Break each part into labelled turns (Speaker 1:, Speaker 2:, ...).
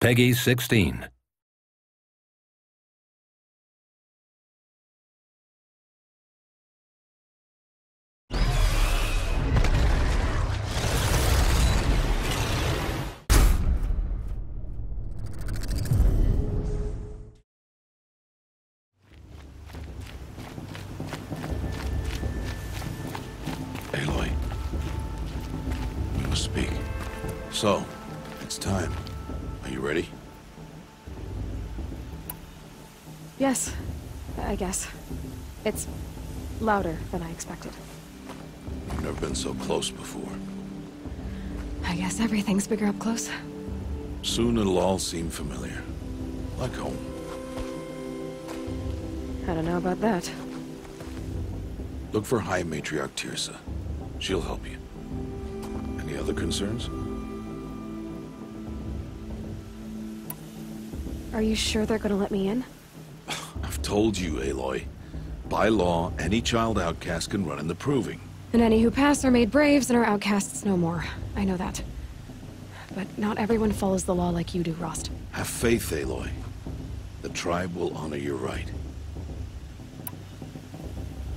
Speaker 1: Peggy 16.
Speaker 2: Aloy, we must speak. So, it's time. Are you ready?
Speaker 3: Yes, I guess. It's louder than I expected.
Speaker 2: You've never been so close before.
Speaker 3: I guess everything's bigger up close.
Speaker 2: Soon it'll all seem familiar. Like home.
Speaker 3: I don't know about that.
Speaker 2: Look for High Matriarch Tirsa. She'll help you. Any other concerns?
Speaker 3: Are you sure they're gonna let me in?
Speaker 2: I've told you, Aloy. By law, any child outcast can run in the Proving.
Speaker 3: And any who pass are made braves and are outcasts no more. I know that. But not everyone follows the law like you do, Rost.
Speaker 2: Have faith, Aloy. The tribe will honor your right.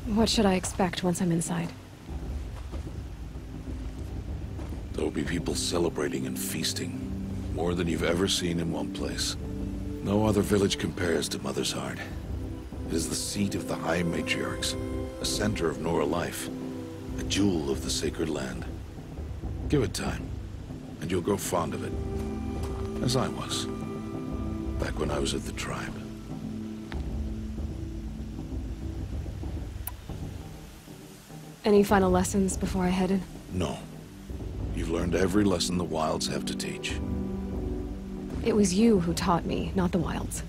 Speaker 3: What should I expect once I'm inside?
Speaker 2: There'll be people celebrating and feasting. More than you've ever seen in one place. No other village compares to Mother's Heart. It is the seat of the High Matriarchs, a center of Nora life, a jewel of the sacred land. Give it time, and you'll grow fond of it. As I was, back when I was at the tribe.
Speaker 3: Any final lessons before I head in?
Speaker 2: No. You've learned every lesson the Wilds have to teach.
Speaker 3: It was you who taught me, not the Wilds.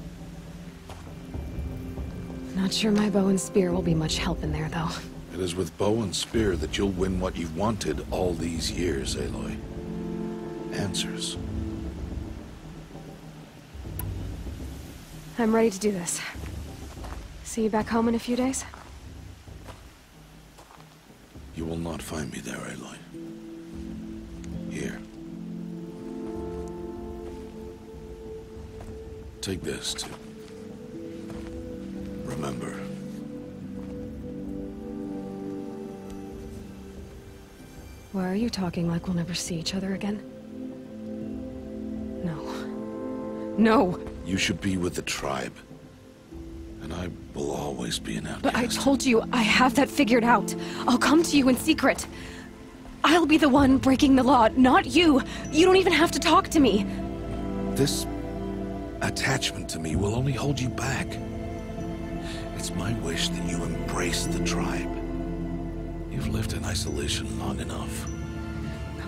Speaker 3: Not sure my bow and spear will be much help in there, though.
Speaker 2: It is with bow and spear that you'll win what you've wanted all these years, Aloy. Answers.
Speaker 3: I'm ready to do this. See you back home in a few days?
Speaker 2: You will not find me there, Aloy. Here. Take this, too. Remember.
Speaker 3: Why are you talking like we'll never see each other again? No. No!
Speaker 2: You should be with the tribe. And I will always be an outcast.
Speaker 3: But I told you, I have that figured out. I'll come to you in secret. I'll be the one breaking the law, not you. You don't even have to talk to me.
Speaker 2: This attachment to me will only hold you back. It's my wish that you embrace the tribe. You've lived in isolation long enough.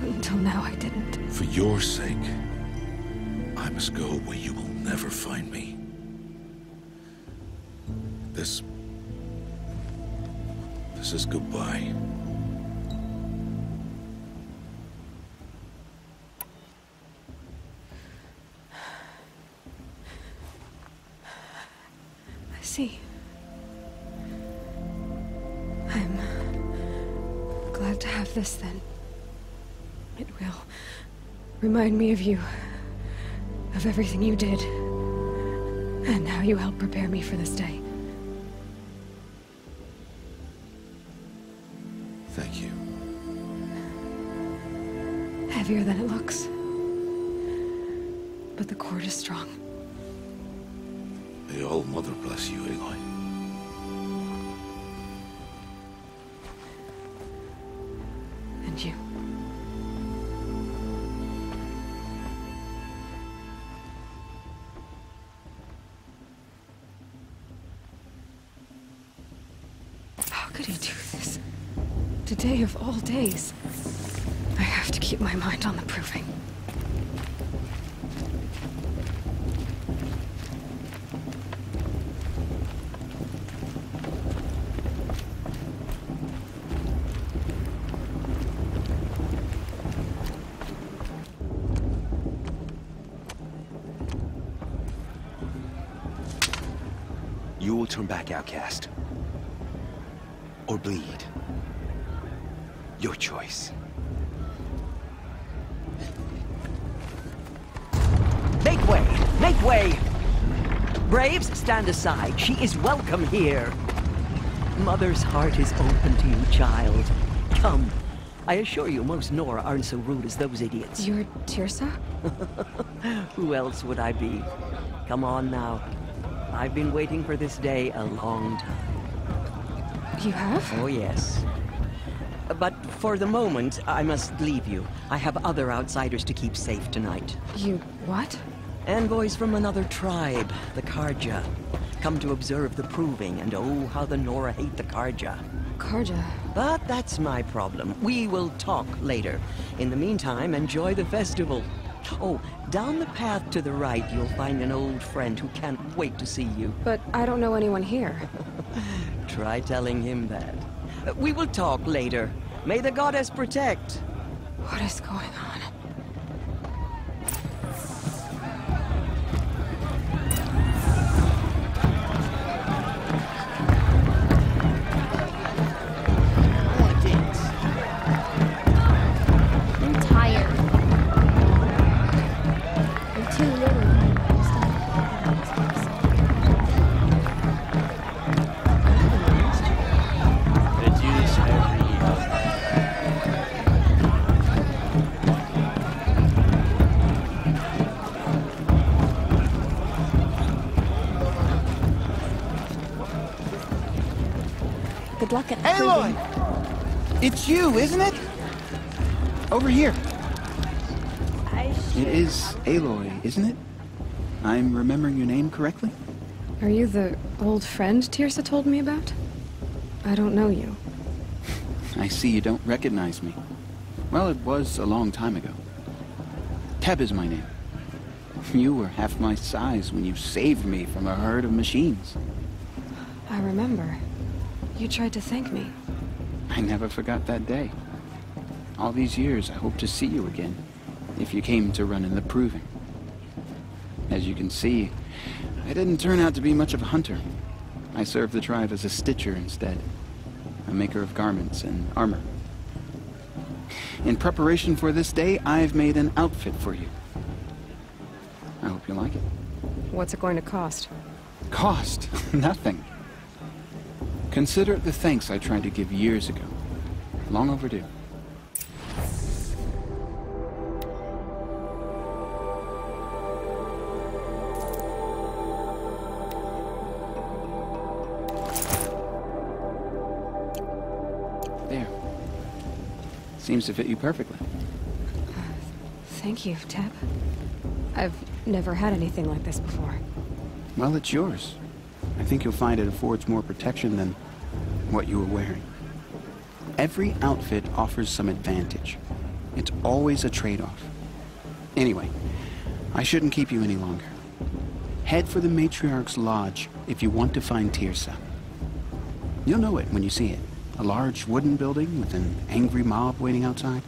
Speaker 3: Until now, I didn't.
Speaker 2: For your sake, I must go where you will never find me. This is goodbye.
Speaker 3: I see. I'm glad to have this, then. It will remind me of you, of everything you did, and how you helped prepare me for this day.
Speaker 2: Thank you.
Speaker 3: Heavier than it looks. But the cord is strong.
Speaker 2: May All Mother bless you, Aloy.
Speaker 3: And you. How could he do this? Today of all days. I have to keep my mind on the Proving.
Speaker 4: You will turn back, outcast. Or bleed. Your choice.
Speaker 1: Make way! Make way! Braves, stand aside. She is welcome here. Mother's heart is open to you, child. Come. I assure you, most Nora aren't so rude as those idiots.
Speaker 3: You're Tirsa?
Speaker 1: Who else would I be? Come on now. I've been waiting for this day a long time.
Speaker 3: You have?
Speaker 1: Oh, yes. But for the moment, I must leave you. I have other outsiders to keep safe tonight.
Speaker 3: You what?
Speaker 1: Envoys from another tribe, the Karja. Come to observe the proving, and oh, how the Nora hate the Karja.
Speaker 3: Karja.
Speaker 1: But that's my problem. We will talk later. In the meantime, enjoy the festival. Oh, down the path to the right, you'll find an old friend who can't wait to see you.
Speaker 3: But I don't know anyone here.
Speaker 1: Try telling him that. We will talk later. May the goddess protect.
Speaker 3: What is going on? Good luck at
Speaker 5: Aloy! It's you, isn't it? Over here. It is Aloy, isn't it? I'm remembering your name correctly?
Speaker 3: Are you the old friend Tirsa told me about? I don't know you.
Speaker 5: I see you don't recognize me. Well, it was a long time ago. Teb is my name. You were half my size when you saved me from a herd of machines.
Speaker 3: I remember. You tried to thank me.
Speaker 5: I never forgot that day. All these years, I hope to see you again, if you came to run in the proving. As you can see, I didn't turn out to be much of a hunter. I served the tribe as a stitcher instead, a maker of garments and armor. In preparation for this day, I've made an outfit for you. I hope you like it.
Speaker 3: What's it going to cost?
Speaker 5: Cost? Nothing. Consider it the thanks I tried to give years ago. Long overdue. There. Seems to fit you perfectly.
Speaker 3: Thank you, Teb. I've never had anything like this before.
Speaker 5: Well, it's yours. I think you'll find it affords more protection than what you were wearing. Every outfit offers some advantage. It's always a trade-off. Anyway, I shouldn't keep you any longer. Head for the Matriarch's Lodge if you want to find Tirsa. You'll know it when you see it. A large wooden building with an angry mob waiting outside.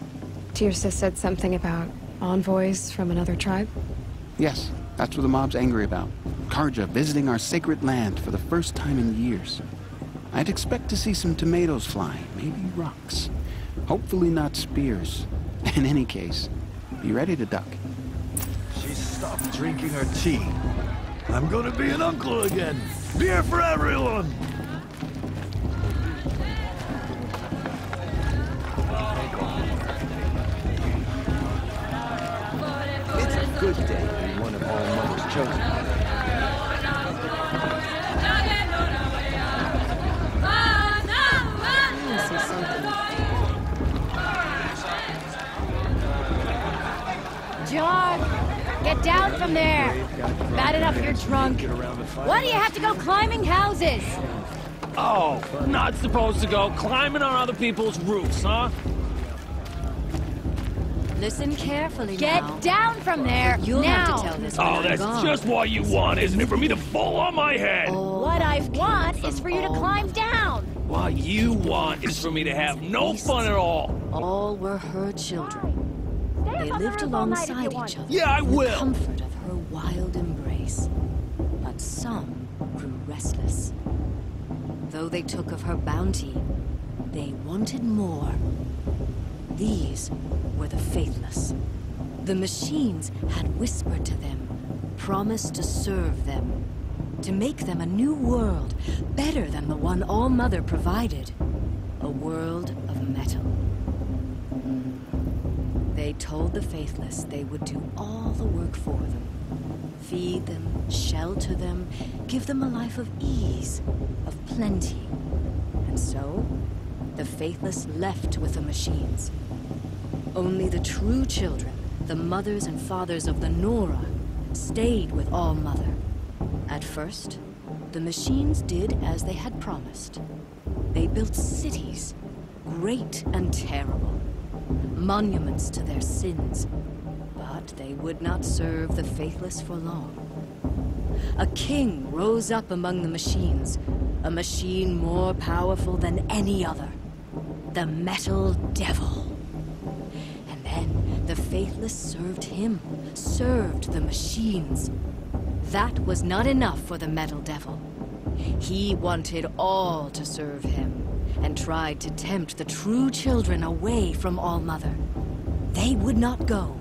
Speaker 3: Tirsa said something about envoys from another tribe?
Speaker 5: Yes, that's what the mob's angry about. Karja visiting our sacred land for the first time in years. I'd expect to see some tomatoes fly, maybe rocks. Hopefully not spears. In any case, be ready to duck.
Speaker 6: She stopped drinking her tea. I'm gonna be an uncle again. Beer for everyone!
Speaker 4: It's a good day to be one of all Mother's chosen.
Speaker 7: John, get down from there. Bad enough you're drunk. Why do you have to go climbing houses?
Speaker 8: Oh, not supposed to go climbing on other people's roofs, huh?
Speaker 7: Listen carefully now. Get down from there,
Speaker 9: You'll
Speaker 7: now.
Speaker 9: have to tell this when
Speaker 8: Oh,
Speaker 9: I'm
Speaker 8: that's
Speaker 9: gone.
Speaker 8: just what you want, isn't it? For me to fall on my head?
Speaker 7: What I want is for you to climb down.
Speaker 8: What you want is for me to have no fun at all.
Speaker 9: All were her children. They lived alongside each other.
Speaker 8: Yeah, I
Speaker 9: in the
Speaker 8: will.
Speaker 9: comfort of her wild embrace. But some grew restless. Though they took of her bounty, they wanted more. These were the faithless. The machines had whispered to them promised to serve them, to make them a new world, better than the one All-Mother provided. A world of metal. They told the faithless they would do all the work for them. Feed them, shelter them, give them a life of ease, of plenty. And so, the faithless left with the machines. Only the true children, the mothers and fathers of the Nora, stayed with All-Mother. At first, the machines did as they had promised. They built cities, great and terrible, monuments to their sins, but they would not serve the faithless for long. A king rose up among the machines, a machine more powerful than any other, the Metal Devil. And then the faithless served him, served the machines. That was not enough for the Metal Devil. He wanted all to serve him, and tried to tempt the true children away from All-Mother. They would not go.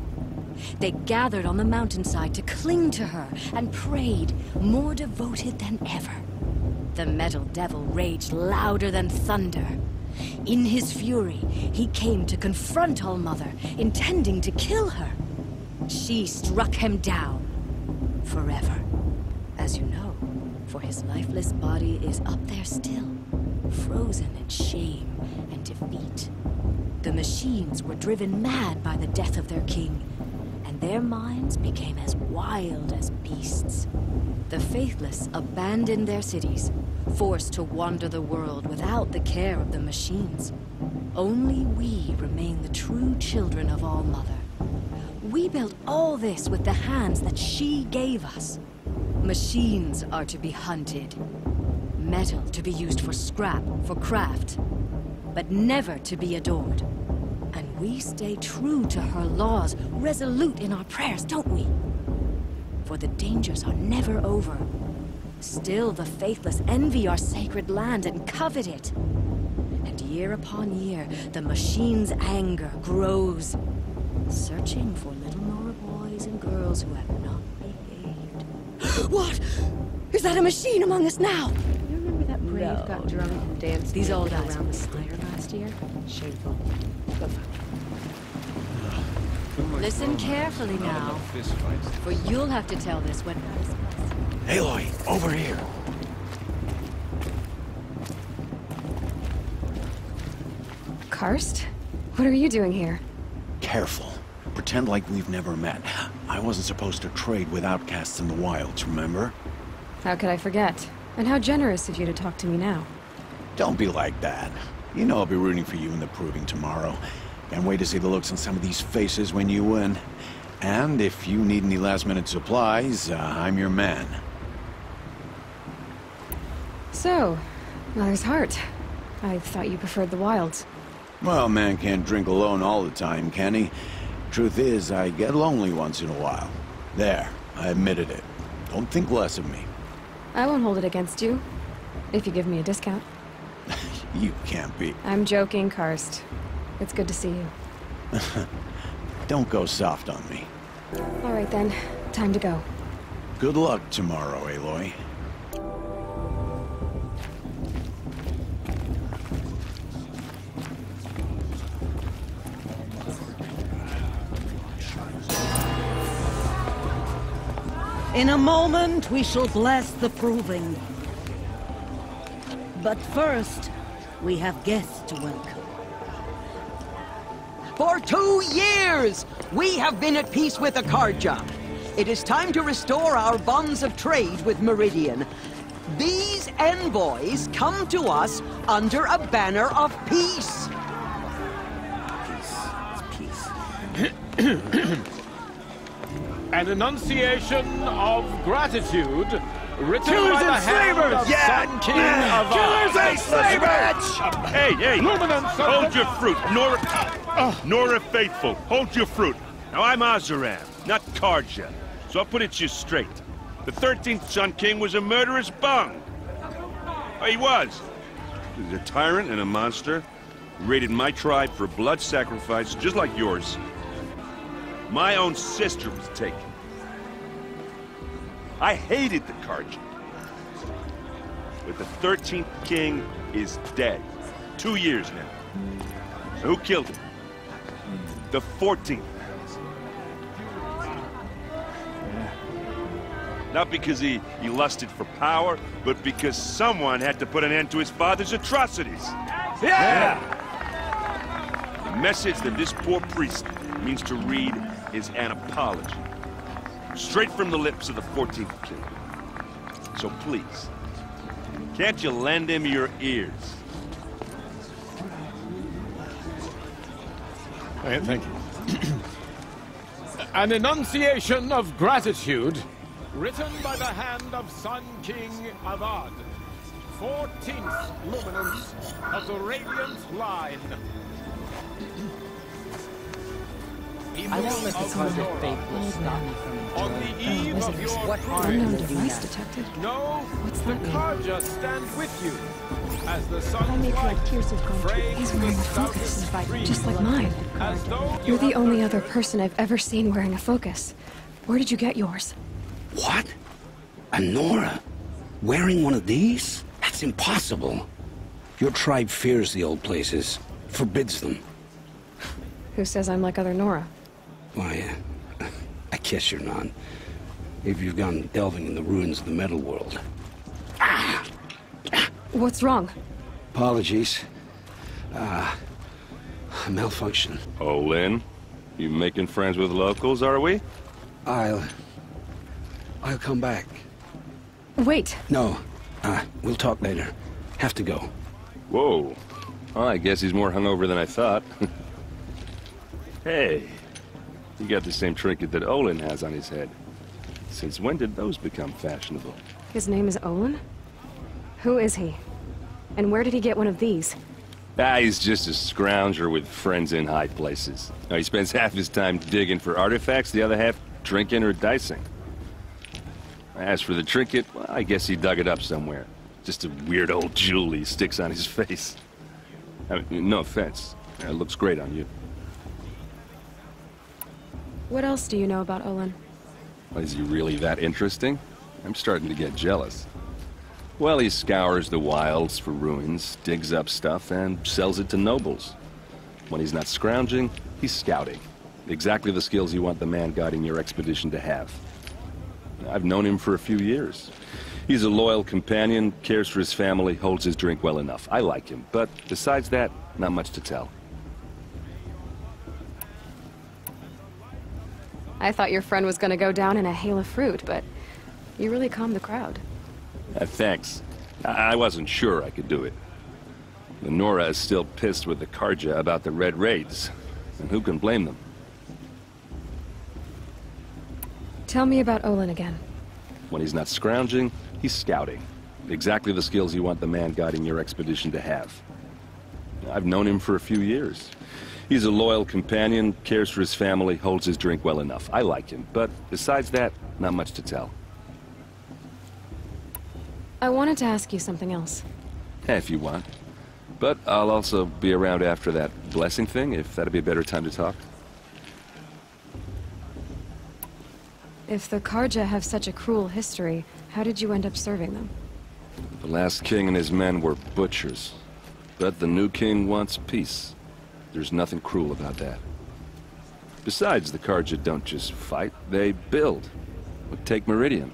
Speaker 9: They gathered on the mountainside to cling to her, and prayed, more devoted than ever. The Metal Devil raged louder than thunder. In his fury, he came to confront All-Mother, intending to kill her. She struck him down, forever. As you know, for his lifeless body is up there still, frozen in shame and defeat. The machines were driven mad by the death of their king, and their minds became as wild as beasts. The faithless abandoned their cities, forced to wander the world without the care of the machines. Only we remain the true children of All-Mother. We built all this with the hands that she gave us. Machines are to be hunted. Metal to be used for scrap, for craft. But never to be adored. And we stay true to her laws, resolute in our prayers, don't we? For the dangers are never over. Still the faithless envy our sacred land and covet it. And year upon year, the machine's anger grows, searching for little Nora boys and girls who have not behaved. What? Is that a machine among us now?
Speaker 3: You remember that Brave got drunk and danced
Speaker 9: These old guys
Speaker 3: around the fire last year? Shameful. Go find
Speaker 9: Listen carefully now, for you'll have to tell this when...
Speaker 6: Aloy, over here.
Speaker 3: Karst? What are you doing here?
Speaker 6: Careful. Pretend like we've never met. I wasn't supposed to trade with outcasts in the wilds, remember?
Speaker 3: How could I forget? And how generous of you to talk to me now.
Speaker 6: Don't be like that. You know I'll be rooting for you in the proving tomorrow. Can't wait to see the looks on some of these faces when you win. And if you need any last-minute supplies, I'm your man.
Speaker 3: So, Mother's Heart. I thought you preferred the wilds.
Speaker 6: Well, man can't drink alone all the time, can he? Truth is, I get lonely once in a while. There, I admitted it. Don't think less of me.
Speaker 3: I won't hold it against you, if you give me a discount.
Speaker 6: You can't be.
Speaker 3: I'm joking, Karst. It's good to see you.
Speaker 6: Don't go soft on me.
Speaker 3: All right then, time to go.
Speaker 6: Good luck tomorrow, Aloy.
Speaker 10: In a moment, we shall bless the proving. But first, we have guests to welcome.
Speaker 1: For 2 years, we have been at peace with Akarja. It is time to restore our bonds of trade with Meridian. These envoys come to us under a banner of peace.
Speaker 8: An enunciation of gratitude written
Speaker 6: Killers
Speaker 8: by the
Speaker 6: and
Speaker 8: hand
Speaker 6: slavers!
Speaker 8: of
Speaker 6: Yeah!
Speaker 8: Sun King of
Speaker 6: Killers and slavers!
Speaker 11: Hey,
Speaker 8: Luminance
Speaker 11: hold your fruit. Nora Faithful, hold your fruit. Now, I'm Azaram, not Karja, so I'll put it to you straight. The 13th Sun King was a murderous bung. Oh, he was. He was a tyrant and a monster. He raided my tribe for blood sacrifice, just like yours. My own sister was taken. I hated the Karja. But the 13th king is dead. 2 years now. Who killed him? The 14th. Not because he lusted for power, but because someone had to put an end to his father's atrocities. Yeah! The message that this poor priest means to read is an apology. Straight from the lips of the 14th king. So please, can't you lend him your ears?
Speaker 8: Thank you. An enunciation of gratitude, written by the hand of Sun King Avad, 14th luminance of the Radiant Line.
Speaker 12: I won't let the Karja faithful stop me from
Speaker 8: On the eve of your
Speaker 3: Unknown
Speaker 8: trial,
Speaker 3: device detected.
Speaker 8: know
Speaker 3: What's
Speaker 8: the
Speaker 3: that mean?
Speaker 8: Karja stand with you as the
Speaker 3: I
Speaker 8: sun's
Speaker 3: make
Speaker 8: light
Speaker 3: like tears of gold.
Speaker 8: frames
Speaker 3: He's wearing a
Speaker 8: the
Speaker 3: focus,
Speaker 8: southern
Speaker 3: just like mine.
Speaker 8: as though
Speaker 3: You're the only other person I've ever seen wearing a focus. Where did you get yours?
Speaker 13: What? A Nora? Wearing one of these? That's impossible. Your tribe fears the old places, forbids them.
Speaker 3: Who says I'm like other Nora?
Speaker 13: Why, I guess you're not. If you've gone delving in the ruins of the metal world.
Speaker 3: What's wrong?
Speaker 13: Apologies. A malfunction.
Speaker 11: Oh, Lynn? You making friends with locals, are we?
Speaker 13: I'll come back.
Speaker 3: Wait.
Speaker 13: No. We'll talk later. Have to go.
Speaker 11: Whoa. Well, I guess he's more hungover than I thought. Hey, you got the same trinket that Olin has on his head. Since when did those become fashionable?
Speaker 3: His name is Olin? Who is he? And where did he get one of these?
Speaker 11: He's just a scrounger with friends in high places. Now, he spends half his time digging for artifacts, the other half drinking or dicing. As for the trinket, well, I guess he dug it up somewhere. Just a weird old jewel he sticks on his face. I mean, no offense. It looks great on you.
Speaker 3: What else do you know about Olin?
Speaker 11: Is he really that interesting? I'm starting to get jealous. Well, he scours the wilds for ruins, digs up stuff, and sells it to nobles. When he's not scrounging, he's scouting. Exactly the skills you want the man guiding your expedition to have. I've known him for a few years. He's a loyal companion, cares for his family, holds his drink well enough. I like him, but besides that, not much to tell.
Speaker 3: I thought your friend was gonna go down in a hail of fruit, but you really calmed the crowd.
Speaker 11: Thanks. I wasn't sure I could do it. The Nora is still pissed with the Karja about the Red Raids, and who can blame them?
Speaker 3: Tell me about Olin again.
Speaker 11: When he's not scrounging, he's scouting. Exactly the skills you want the man guiding your expedition to have. I've known him for a few years. He's a loyal companion, cares for his family, holds his drink well enough. I like him, but besides that, not much to tell.
Speaker 3: I wanted to ask you something else.
Speaker 11: If you want. But I'll also be around after that blessing thing, if that'd be a better time to talk.
Speaker 3: If the Karja have such a cruel history, how did you end up serving them?
Speaker 11: The last king and his men were butchers. But the new king wants peace. There's nothing cruel about that. Besides, the Karja don't just fight, they build. Take Meridian.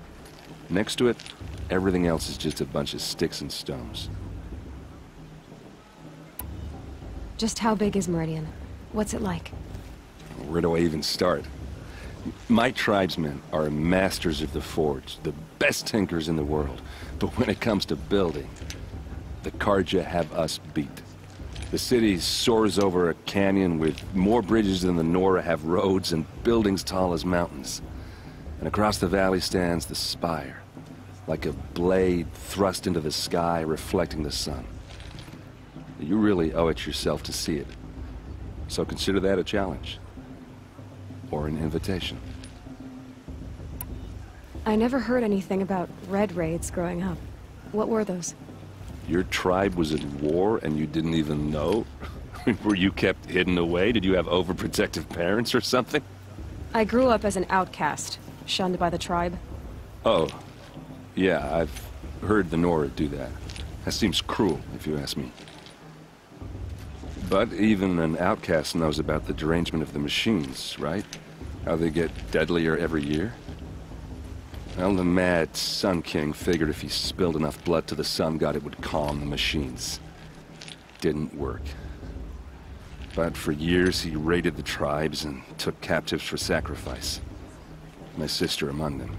Speaker 11: Next to it, everything else is just a bunch of sticks and stones.
Speaker 3: Just how big is Meridian? What's it like?
Speaker 11: Where do I even start? My tribesmen are masters of the forge, the best tinkers in the world. But when it comes to building, the Karja have us beat. The city soars over a canyon with more bridges than the Nora have roads and buildings tall as mountains. And across the valley stands the spire, like a blade thrust into the sky reflecting the sun. You really owe it yourself to see it. So consider that a challenge. Or an invitation.
Speaker 3: I never heard anything about Red Raids growing up. What were those?
Speaker 11: Your tribe was at war and you didn't even know? Were you kept hidden away? Did you have overprotective parents or something?
Speaker 3: I grew up as an outcast, shunned by the tribe.
Speaker 14: Oh, yeah, I've heard the Nora do that. That seems cruel, if you ask me. But even an outcast knows about the derangement of the machines, right? How they get deadlier every year? Well, the mad Sun King figured if he spilled enough blood to the Sun God, it would calm the machines. Didn't work. But for years, he raided the tribes and took captives for sacrifice. My sister among them.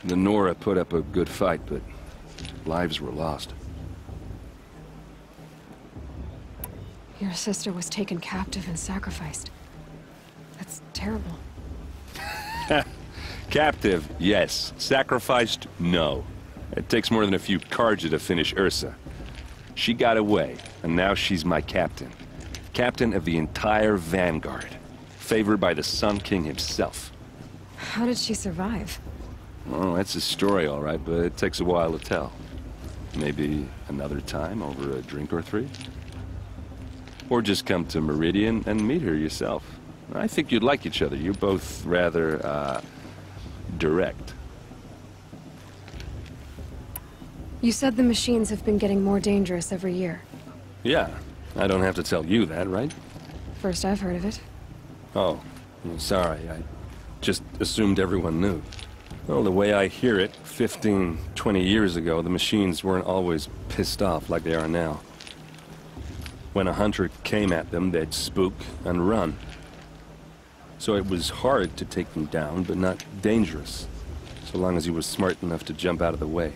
Speaker 14: The Nora put up a good fight, but lives were lost.
Speaker 3: Your sister was taken captive and sacrificed. That's terrible.
Speaker 14: Captive, yes. Sacrificed, no. It takes more than a few Carja to finish Ursa. She got away, and now she's my captain. Captain of the entire Vanguard. Favored by the Sun King himself.
Speaker 3: How did she survive?
Speaker 14: Well, that's a story, all right, but it takes a while to tell. Maybe another time over a drink or three? Or just come to Meridian and meet her yourself. I think you'd like each other. You're both rather, direct.
Speaker 3: You said the machines have been getting more dangerous every year.
Speaker 14: Yeah, I don't have to tell you that, right?
Speaker 3: First I've heard of it.
Speaker 14: Oh, I'm sorry. I just assumed everyone knew. Well, the way I hear it, 15, 20 years ago, the machines weren't always pissed off like they are now. When a hunter came at them, they'd spook and run. So it was hard to take them down, but not dangerous, so long as he was smart enough to jump out of the way.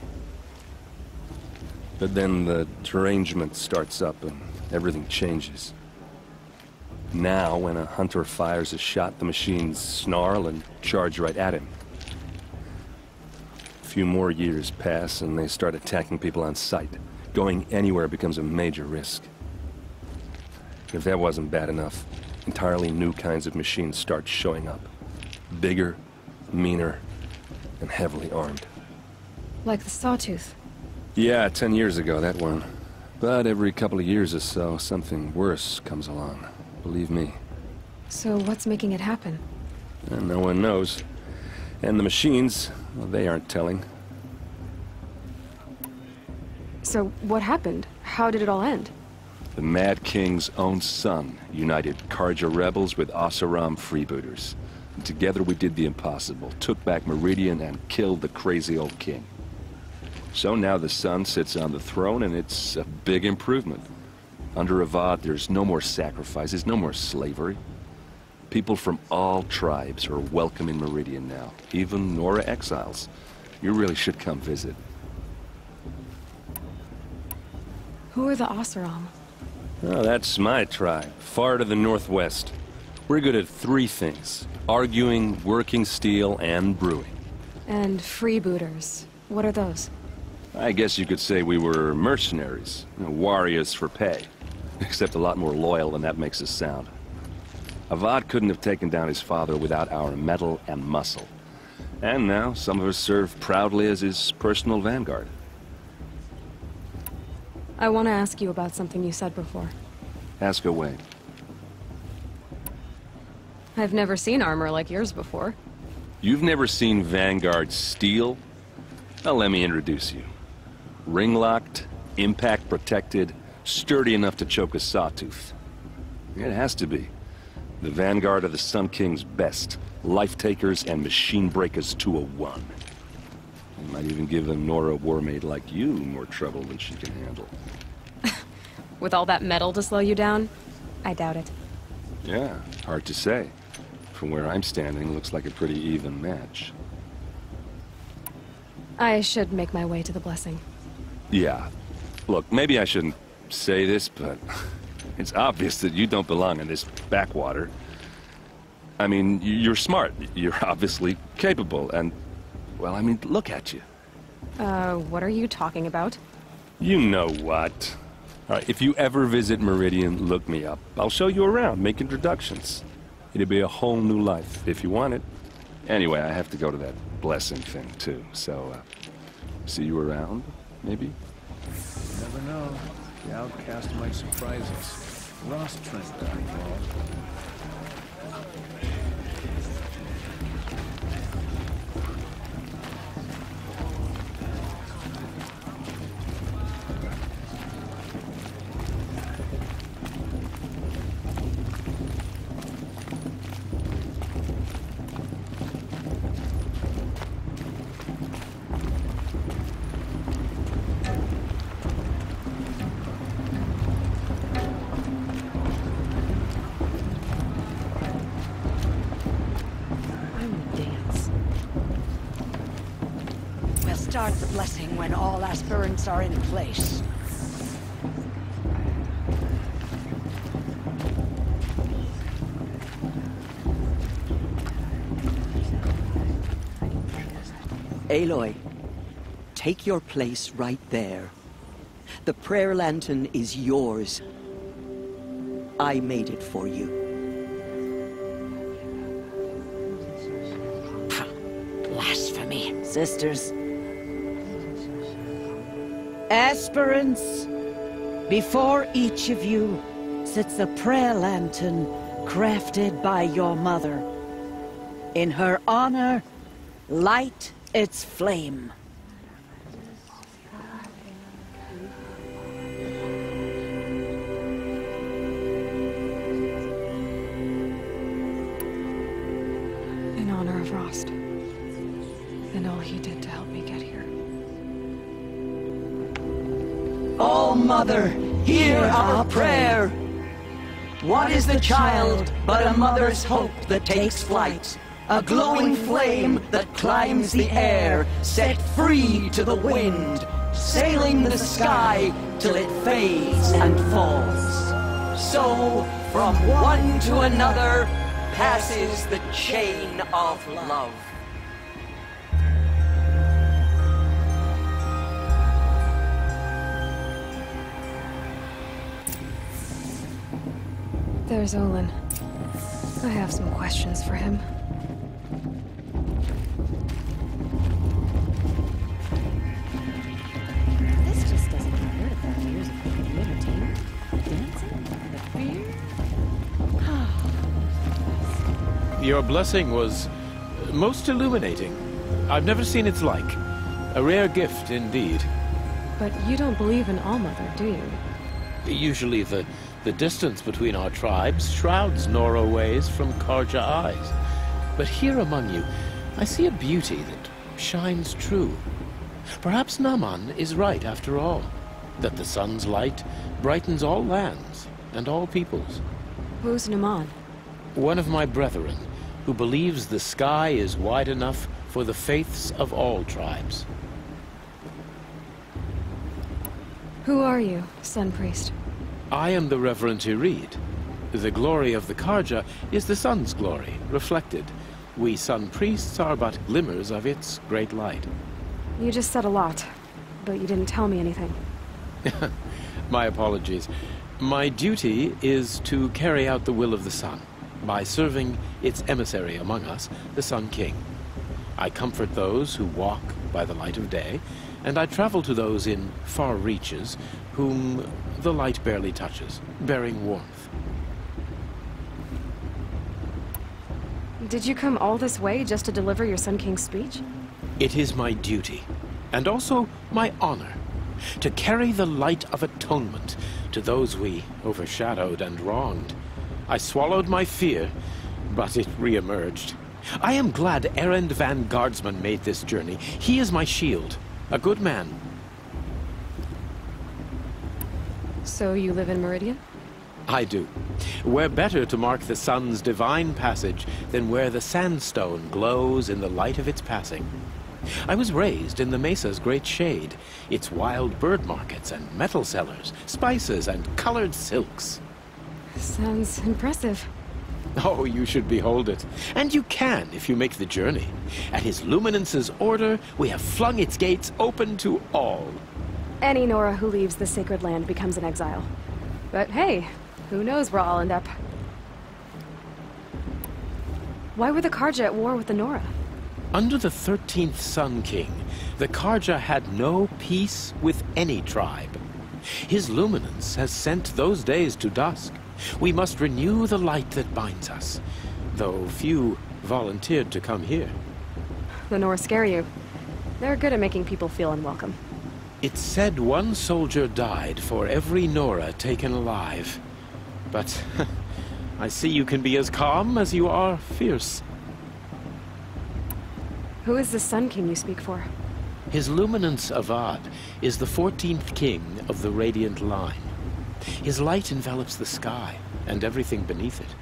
Speaker 14: But then the derangement starts up and everything changes. Now, when a hunter fires a shot, the machines snarl and charge right at him. A few more years pass and they start attacking people on sight. Going anywhere becomes a major risk. If that wasn't bad enough, entirely new kinds of machines start showing up. Bigger, meaner, and heavily armed.
Speaker 3: Like the Sawtooth?
Speaker 14: Yeah, 10 years ago, that one. But every couple of years or so, something worse comes along. Believe me.
Speaker 3: So what's making it happen?
Speaker 14: And no one knows. And the machines, well, they aren't telling.
Speaker 3: So what happened? How did it all end?
Speaker 14: The Mad King's own son united Carja rebels with Oseram freebooters. And together we did the impossible, took back Meridian and killed the crazy old king. So now the son sits on the throne and it's a big improvement. Under Avad, there's no more sacrifices, no more slavery. People from all tribes are welcome in Meridian now, even Nora exiles. You really should come visit.
Speaker 3: Who are the Oseram?
Speaker 14: Oh, that's my tribe, far to the northwest. We're good at three things: arguing, working steel, and brewing.
Speaker 3: And freebooters. What are those?
Speaker 14: I guess you could say we were mercenaries, warriors for pay. Except a lot more loyal than that makes us sound. Avad couldn't have taken down his father without our metal and muscle. And now, some of us serve proudly as his personal vanguard.
Speaker 3: I want to ask you about something you said before.
Speaker 14: Ask away.
Speaker 3: I've never seen armor like yours before.
Speaker 14: You've never seen Vanguard steel? Well, let me introduce you. Ring-locked, impact-protected, sturdy enough to choke a sawtooth. It has to be. The Vanguard of the Sun King's best. Life-takers and machine-breakers to a one. They might even give a Nora warmaid like you more trouble than she can handle.
Speaker 3: With all that metal to slow you down? I doubt it.
Speaker 14: Yeah, hard to say. From where I'm standing, looks like a pretty even match.
Speaker 3: I should make my way to the blessing.
Speaker 14: Yeah. Look, maybe I shouldn't say this, but it's obvious that you don't belong in this backwater. I mean, you're smart. You're obviously capable, and... well, I mean, look at you.
Speaker 3: What are you talking about?
Speaker 14: You know what. All right, if you ever visit Meridian, look me up. I'll show you around, make introductions. It'll be a whole new life, if you want it. Anyway, I have to go to that blessing thing, too, so, see you around, maybe?
Speaker 4: You never know. The outcast might surprise us. Ross Trent got involved.
Speaker 10: start the blessing when all aspirants are in place.
Speaker 1: Aloy, take your place right there. The prayer lantern is yours. I made it for you.
Speaker 10: Blasphemy, sisters. Aspirants, before each of you sits a prayer lantern crafted by your mother. In her honor, light its flame.
Speaker 3: In honor of Rost, and all he did to help me get here.
Speaker 1: Oh, Mother, hear our prayer! What is the child but a mother's hope that takes flight? A glowing flame that climbs the air, set free to the wind, sailing the sky till it fades and falls. So, from one to another, passes the chain of love.
Speaker 3: There's Olin. I have some questions for him.
Speaker 9: This just doesn't compare to 30 years of the entertainment, dancing, the fear.
Speaker 8: Your blessing was most illuminating. I've never seen its like. A rare gift indeed.
Speaker 3: But you don't believe in All-Mother, do you?
Speaker 8: Usually the distance between our tribes shrouds Nora ways from Karja eyes. But here among you, I see a beauty that shines true. Perhaps Naman is right after all, that the sun's light brightens all lands and all peoples.
Speaker 3: Who's Naman?
Speaker 8: One of my brethren, who believes the sky is wide enough for the faiths of all tribes.
Speaker 3: Who are you, Sun Priest?
Speaker 8: I am the Reverend Irid. The glory of the Karja is the sun's glory, reflected. We Sun Priests are but glimmers of its great light.
Speaker 3: You just said a lot, but you didn't tell me anything.
Speaker 8: My apologies. My duty is to carry out the will of the sun, by serving its emissary among us, the Sun King. I comfort those who walk by the light of day, and I travel to those in far reaches whom the light barely touches, bearing warmth.
Speaker 3: Did you come all this way just to deliver your Sun King's speech?
Speaker 8: It is my duty, and also my honor, to carry the light of atonement to those we overshadowed and wronged. I swallowed my fear, but it re-emerged. I am glad Erend van Guardsman made this journey. He is my shield, a good man.
Speaker 3: So you live in Meridian?
Speaker 8: I do. Where better to mark the sun's divine passage than where the sandstone glows in the light of its passing. I was raised in the mesa's great shade, its wild bird markets and metal sellers, spices and colored silks.
Speaker 3: Sounds impressive.
Speaker 8: Oh, you should behold it. And you can if you make the journey. At His Luminance's order, we have flung its gates open to all.
Speaker 3: Any Nora who leaves the sacred land becomes an exile. But hey, who knows where I'll end up. Why were the Karja at war with the Nora?
Speaker 8: Under the 13th Sun King, the Karja had no peace with any tribe. His Luminance has sent those days to dusk. We must renew the light that binds us, though few volunteered to come here.
Speaker 3: The Nora scare you. They're good at making people feel unwelcome.
Speaker 8: It's said one soldier died for every Nora taken alive. But I see you can be as calm as you are fierce.
Speaker 3: Who is the Sun King you speak for?
Speaker 8: His Luminance Avad is the 14th king of the Radiant Line. His light envelops the sky and everything beneath it.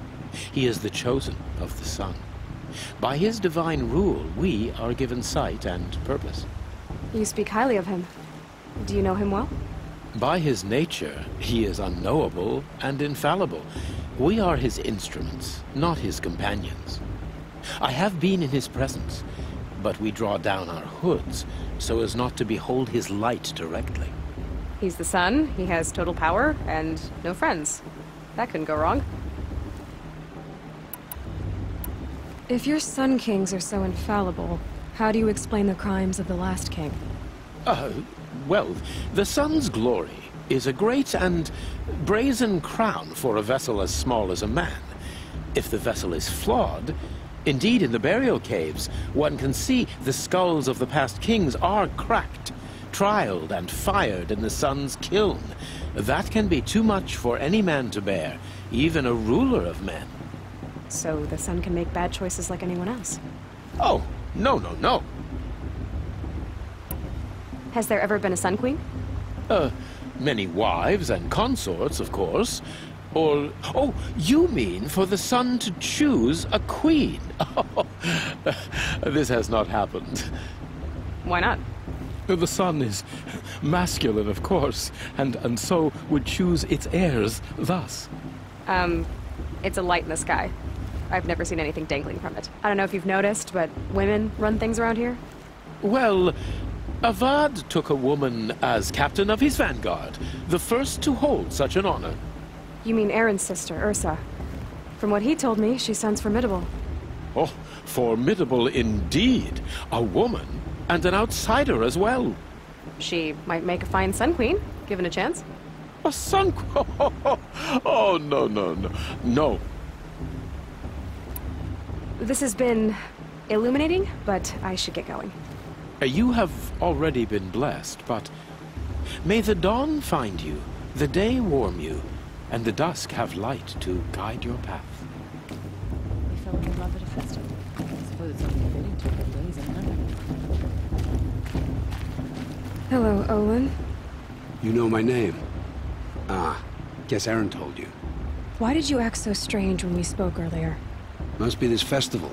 Speaker 8: He is the chosen of the sun. By his divine rule, we are given sight and purpose.
Speaker 3: You speak highly of him. Do you know him well?
Speaker 8: By his nature, he is unknowable and infallible. We are his instruments, not his companions. I have been in his presence, but we draw down our hoods so as not to behold his light directly.
Speaker 3: He's the sun, he has total power, and no friends. That couldn't go wrong. If your Sun Kings are so infallible, how do you explain the crimes of the last king?
Speaker 8: Well, the sun's glory is a great and brazen crown for a vessel as small as a man. If the vessel is flawed, indeed in the burial caves, one can see the skulls of the past kings are cracked, trialed and fired in the sun's kiln. That can be too much for any man to bear, even a ruler of men.
Speaker 3: So the sun can make bad choices like anyone else?
Speaker 8: Oh, no.
Speaker 3: Has there ever been a Sun Queen?
Speaker 8: Many wives and consorts, of course. Or, oh, you mean for the sun to choose a queen? This has not happened.
Speaker 3: Why not?
Speaker 8: The sun is masculine, of course, and so would choose its heirs thus.
Speaker 3: It's a light in the sky. I've never seen anything dangling from it. I don't know if you've noticed, but women run things around here?
Speaker 8: Well, Avad took a woman as captain of his vanguard, the first to hold such an honor.
Speaker 3: You mean Aaron's sister, Ursa. From what he told me, she sounds formidable.
Speaker 8: Oh, formidable indeed. A woman, and an outsider as well.
Speaker 3: She might make a fine Sun Queen, given a chance.
Speaker 8: A Sun Queen? Oh, no.
Speaker 3: This has been illuminating, but I should get going.
Speaker 8: You have already been blessed, but may the dawn find you, the day warm you, and the dusk have light to guide your path.
Speaker 9: We fell in love at a festival. I suppose it's only fitting to the days and night.
Speaker 3: Hello, Olin.
Speaker 13: You know my name? Ah, guess Aaron told you.
Speaker 3: Why did you act so strange when we spoke earlier?
Speaker 13: Must be this festival.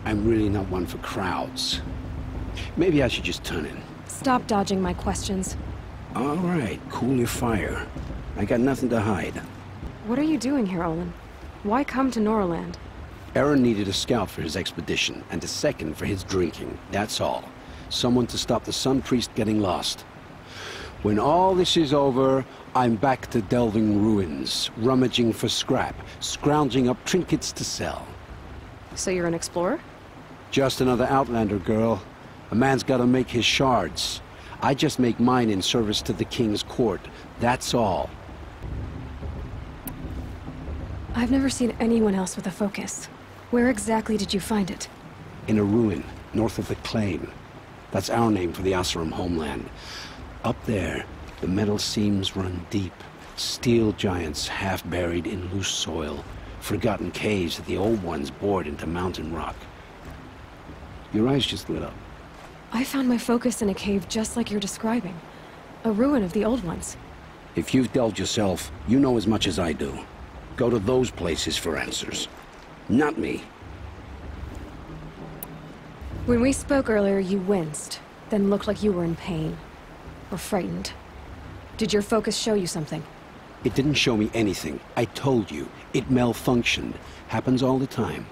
Speaker 13: I'm really not one for crowds. Maybe I should just turn in.
Speaker 3: Stop dodging my questions.
Speaker 13: All right, cool your fire. I got nothing to hide.
Speaker 3: What are you doing here, Olin? Why come to Noraland?
Speaker 13: Aaron needed a scout for his expedition, and a second for his drinking. That's all. Someone to stop the Sun Priest getting lost. When all this is over, I'm back to delving ruins, rummaging for scrap, scrounging up trinkets to sell.
Speaker 3: So you're an explorer?
Speaker 13: Just another Outlander, girl. A man's gotta make his shards. I just make mine in service to the King's court. That's all.
Speaker 3: I've never seen anyone else with a focus. Where exactly did you find it?
Speaker 13: In a ruin, north of the Claim. That's our name for the Asuram homeland. Up there, the metal seams run deep. Steel giants half buried in loose soil. Forgotten caves that the old ones bored into mountain rock. Your eyes just lit up.
Speaker 3: I found my focus in a cave just like you're describing. A ruin of the old ones.
Speaker 13: If you've delved yourself, you know as much as I do. Go to those places for answers. Not me.
Speaker 3: When we spoke earlier, you winced, then looked like you were in pain. Or frightened. Did your focus show you something?
Speaker 13: It didn't show me anything. I told you. It malfunctioned. Happens all the time.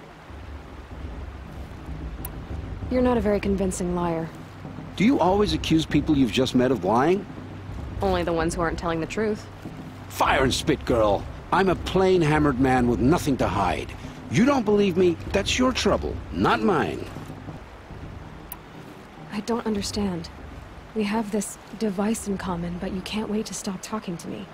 Speaker 3: You're not a very convincing liar.
Speaker 13: Do you always accuse people you've just met of lying?
Speaker 3: Only the ones who aren't telling the truth.
Speaker 13: Fire and spit, girl. I'm a plain hammered man with nothing to hide. You don't believe me? That's your trouble, not mine.
Speaker 3: I don't understand. We have this device in common, but you can't wait to stop talking to me.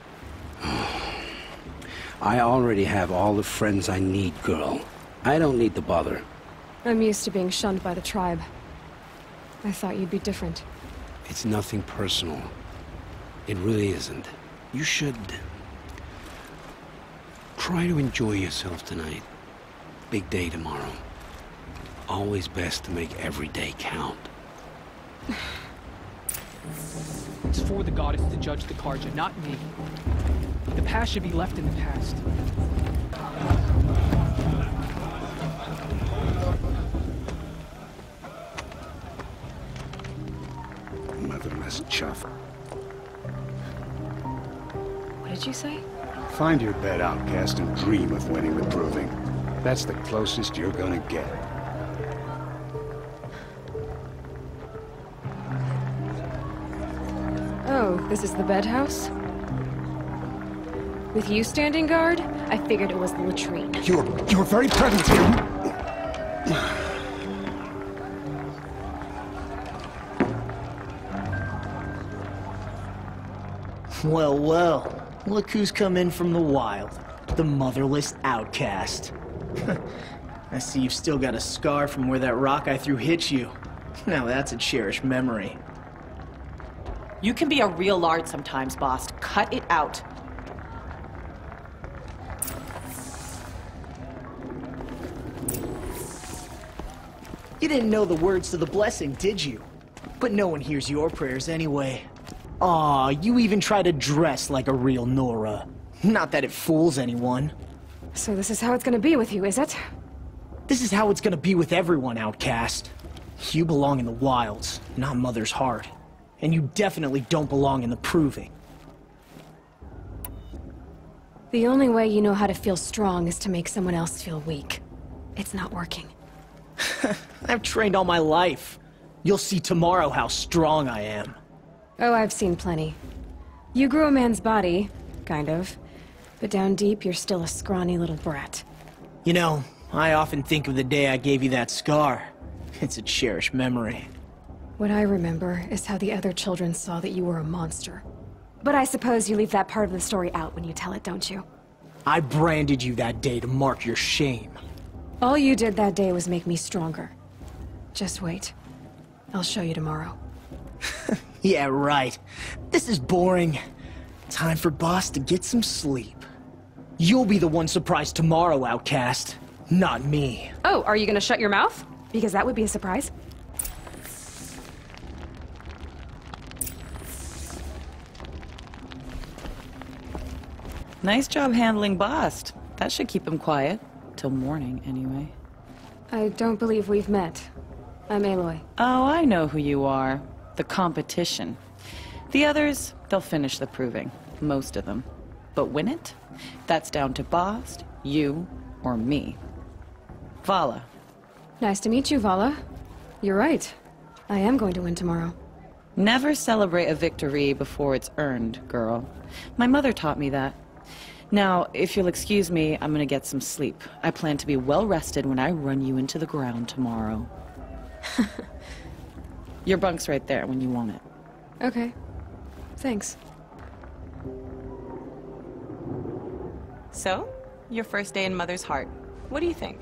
Speaker 13: I already have all the friends I need, girl. I don't need the bother.
Speaker 3: I'm used to being shunned by the tribe. I thought you'd be different.
Speaker 13: It's nothing personal. It really isn't. You should try to enjoy yourself tonight. Big day tomorrow. Always best to make every day count.
Speaker 12: It's for the goddess to judge the Karja, not me. The past should be left in the past.
Speaker 13: motherless chuff.
Speaker 3: What did you say?
Speaker 13: Find your bed, outcast, and dream of winning the proving. That's the closest you're gonna get.
Speaker 3: Oh, this is the bed house? With you standing guard, I figured it was the latrine.
Speaker 13: Your very presence here...
Speaker 15: Well, well. Look who's come in from the wild. The motherless outcast. I see you've still got a scar from where that rock I threw hit you. Now that's a cherished memory.
Speaker 16: You can be a real lard sometimes, boss. Cut it out.
Speaker 15: You didn't know the words to the blessing, did you? But no one hears your prayers anyway. Aw, you even try to dress like a real Nora. Not that it fools anyone.
Speaker 3: So this is how it's gonna be with you, is it?
Speaker 15: This is how it's gonna be with everyone, outcast. You belong in the wilds, not Mother's heart. And you definitely don't belong in the proving.
Speaker 3: The only way you know how to feel strong is to make someone else feel weak. It's not working.
Speaker 15: I've trained all my life. You'll see tomorrow how strong I am.
Speaker 3: Oh, I've seen plenty. You grew a man's body, kind of. But down deep, you're still a scrawny little brat.
Speaker 15: You know, I often think of the day I gave you that scar. It's a cherished memory.
Speaker 3: What I remember is how the other children saw that you were a monster. But I suppose you leave that part of the story out when you tell it, don't you?
Speaker 15: I branded you that day to mark your shame.
Speaker 3: All you did that day was make me stronger. Just wait. I'll show you tomorrow.
Speaker 15: Yeah, right. This is boring. Time for Boss to get some sleep. You'll be the one surprised tomorrow, outcast. Not me.
Speaker 3: Oh, are you gonna shut your mouth? Because that would be a surprise.
Speaker 16: Nice job handling Bast. That should keep him quiet. Till morning, anyway.
Speaker 3: I don't believe we've met. I'm Aloy.
Speaker 16: Oh, I know who you are. The competition. The others, they'll finish the proving. Most of them. But win it? That's down to Bast, you, or me. Vala.
Speaker 3: Nice to meet you, Vala. You're right. I am going to win tomorrow.
Speaker 16: Never celebrate a victory before it's earned, girl. My mother taught me that. Now, if you'll excuse me, I'm gonna get some sleep. I plan to be well rested when I run you into the ground tomorrow. Your bunk's right there when you want it.
Speaker 3: Okay. Thanks.
Speaker 16: So, your first day in Mother's heart. What do you think?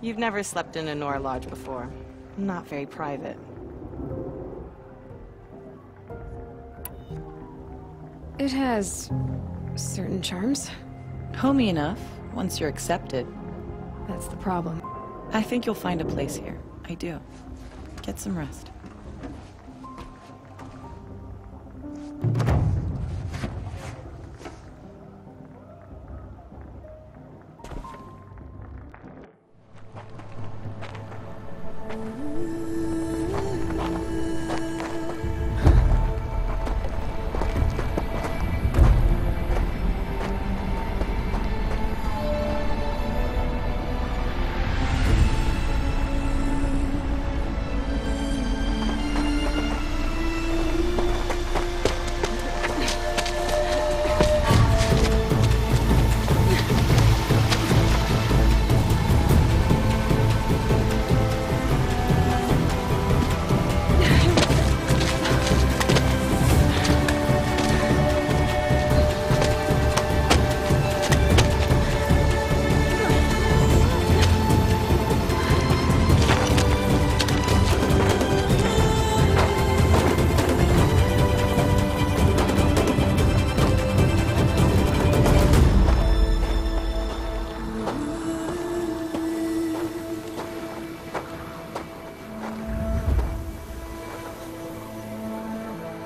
Speaker 16: You've never slept in a Nora lodge before. Not very private.
Speaker 3: It has certain charms.
Speaker 16: Homey enough, once you're accepted.
Speaker 3: That's the problem.
Speaker 16: I think you'll find a place here. I do. Get some rest.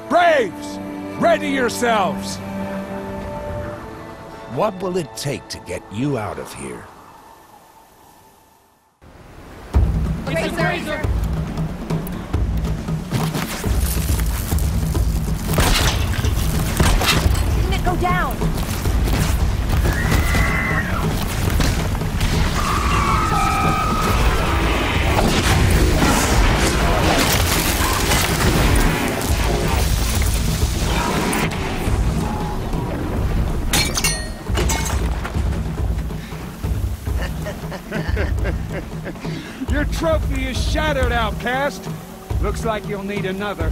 Speaker 17: Braves! Ready yourselves! What will it take to get you out of here?
Speaker 7: Razor! Didn't it go down?
Speaker 17: Your trophy is shattered, outcast. Looks like you'll need another.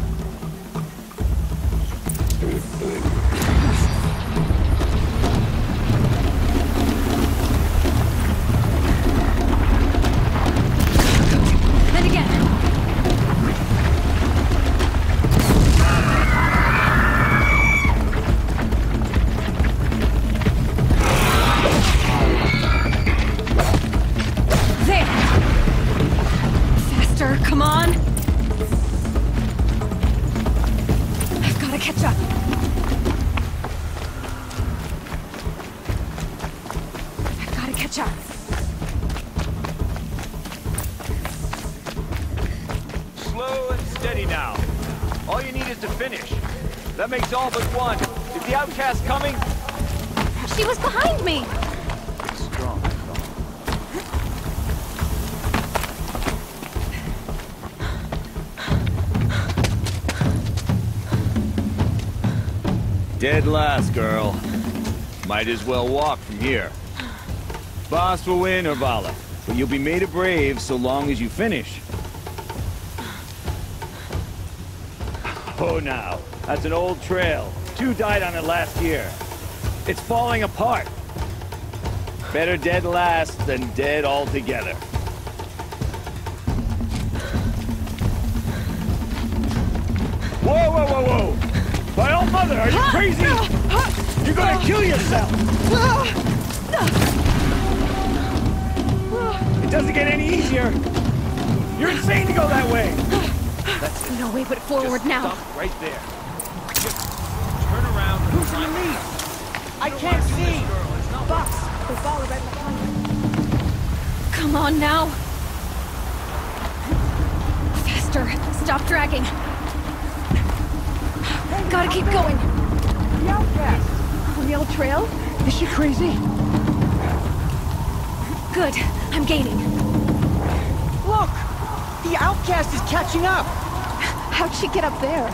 Speaker 7: And again. Come on! I've got to catch up. I've got to catch up.
Speaker 18: Slow and steady now. All you need is to finish. That makes all but one. Is the outcast coming?
Speaker 7: She was behind me!
Speaker 18: Strong. Dead last, girl. Might as well walk from here. Boss will win, Urvala, but you'll be made a brave so long as you finish. Oh, now. That's an old trail. 2 died on it last year. It's falling apart. Better dead last than dead altogether. Whoa, whoa, whoa, whoa! My old mother, are you crazy? You're gonna kill yourself! It doesn't get any easier! You're insane to go that way!
Speaker 7: That's no way but forward
Speaker 18: Just
Speaker 7: now.
Speaker 18: stop right there. Just turn around.
Speaker 15: Who's in the lead? I can't see! Box! They follow right behind you.
Speaker 7: Come on now. Faster. Stop dragging. Gotta keep going.
Speaker 15: The outcast!
Speaker 3: On the old trail? Is she crazy?
Speaker 7: Good. I'm gaining.
Speaker 15: Look! The outcast is catching up!
Speaker 3: How'd she get up there?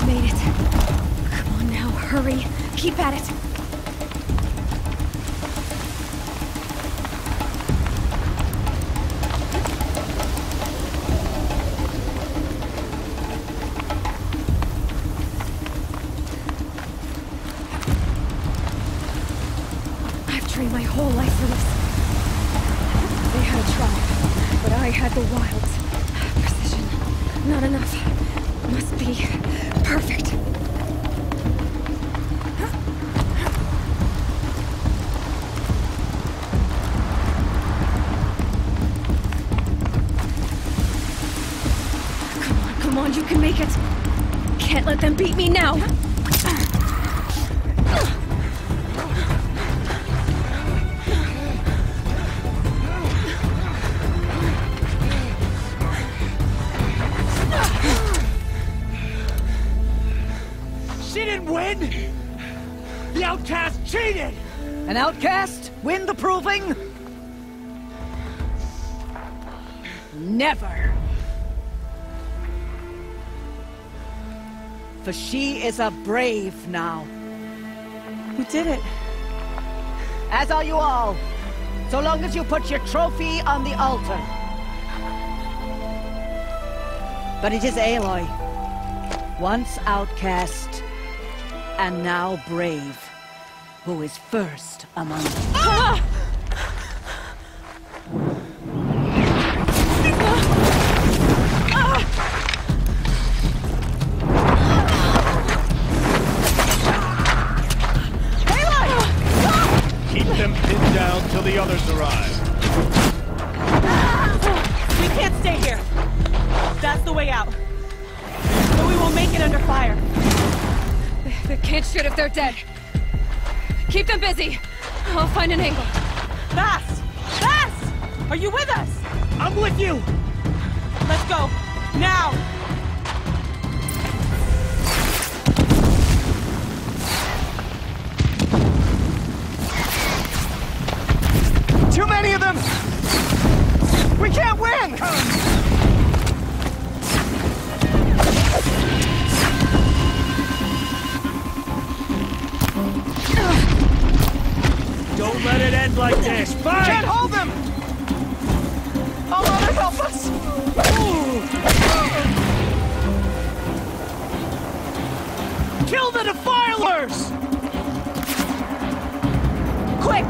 Speaker 7: Made it. Come on now, hurry. Keep at it. I've trained my whole life for this. They had a tribe, but I had the wilds. Precision. Not enough. Must be perfect. Come on, you can make it. Can't let them beat me now.
Speaker 15: She didn't win! The outcast cheated!
Speaker 10: An outcast? Win the proving? Never. For she is a brave now.
Speaker 16: You did it.
Speaker 10: As are you all. So long as you put your trophy on the altar. But it is Aloy. Once outcast, and now brave, who is first among them.
Speaker 7: Ah!
Speaker 18: Keep them pinned down till the others arrive.
Speaker 19: We can't stay here. That's the way out. But we won't make it under fire.
Speaker 7: They can't shoot if they're dead. Keep them busy.
Speaker 3: I'll find an angle.
Speaker 19: Fast! Fast! Are you with us?
Speaker 15: I'm with you!
Speaker 19: Let's go. Now!
Speaker 15: Too many of them! We can't win!
Speaker 18: Don't let it end like this. Fight!
Speaker 15: Can't hold them! Oh, Mother, help us! Kill the defilers!
Speaker 19: Quick!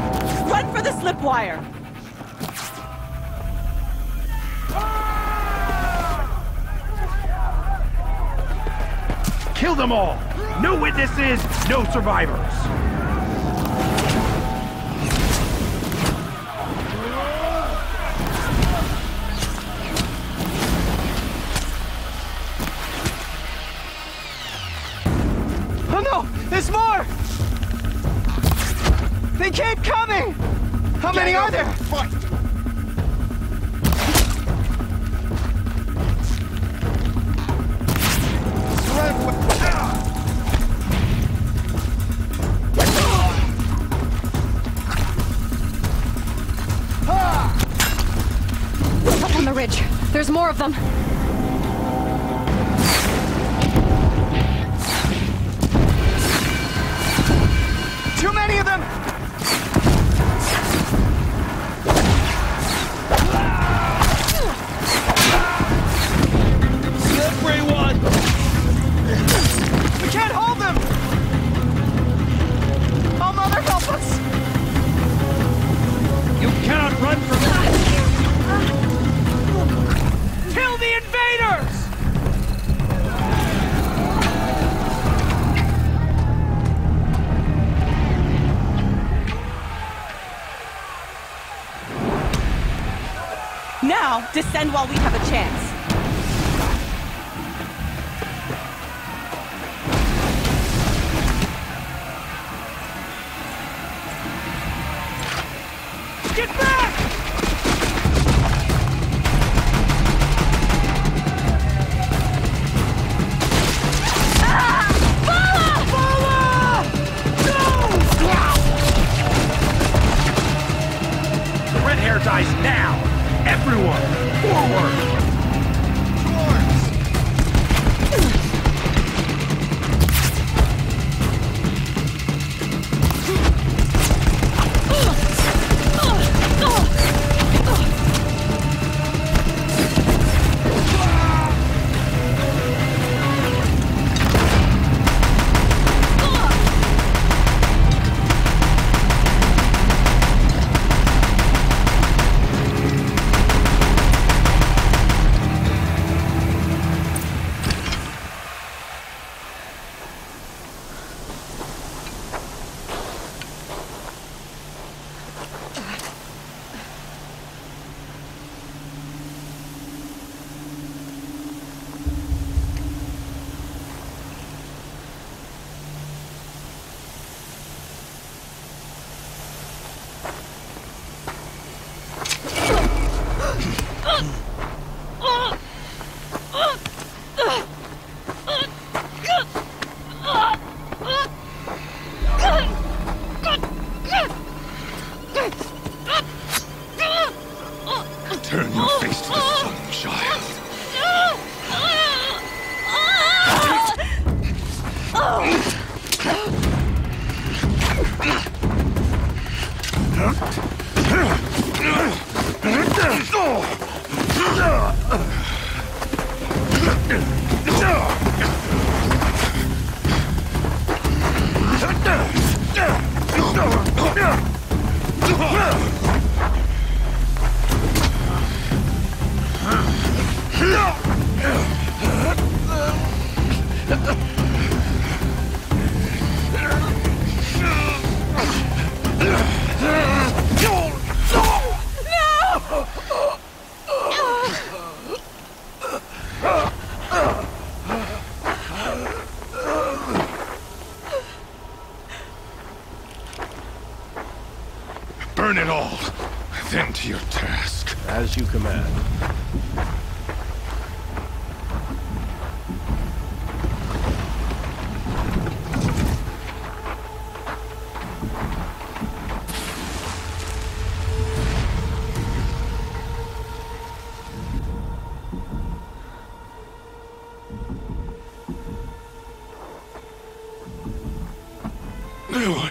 Speaker 19: Run for the slip wire!
Speaker 18: Kill them all! No witnesses, no survivors!
Speaker 15: Oh no! There's more! They keep coming! How many are there? Fight!
Speaker 3: Up on the ridge. There's more of them.
Speaker 15: Too many of them!
Speaker 18: Everyone!
Speaker 15: We can't hold them! Oh, Mother, help us!
Speaker 18: You cannot run from that! Kill the invaders!
Speaker 19: Now, descend while we have a chance.
Speaker 18: Get back! The red hair dies now! Everyone, forward!
Speaker 2: Turn your face to the sun, child. Burn it all, then to your task.
Speaker 4: As you command.
Speaker 2: Aloy.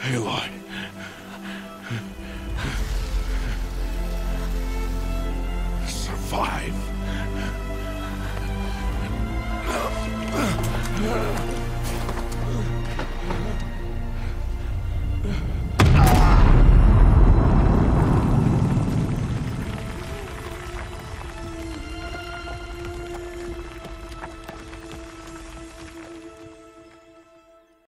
Speaker 2: Aloy. Survive.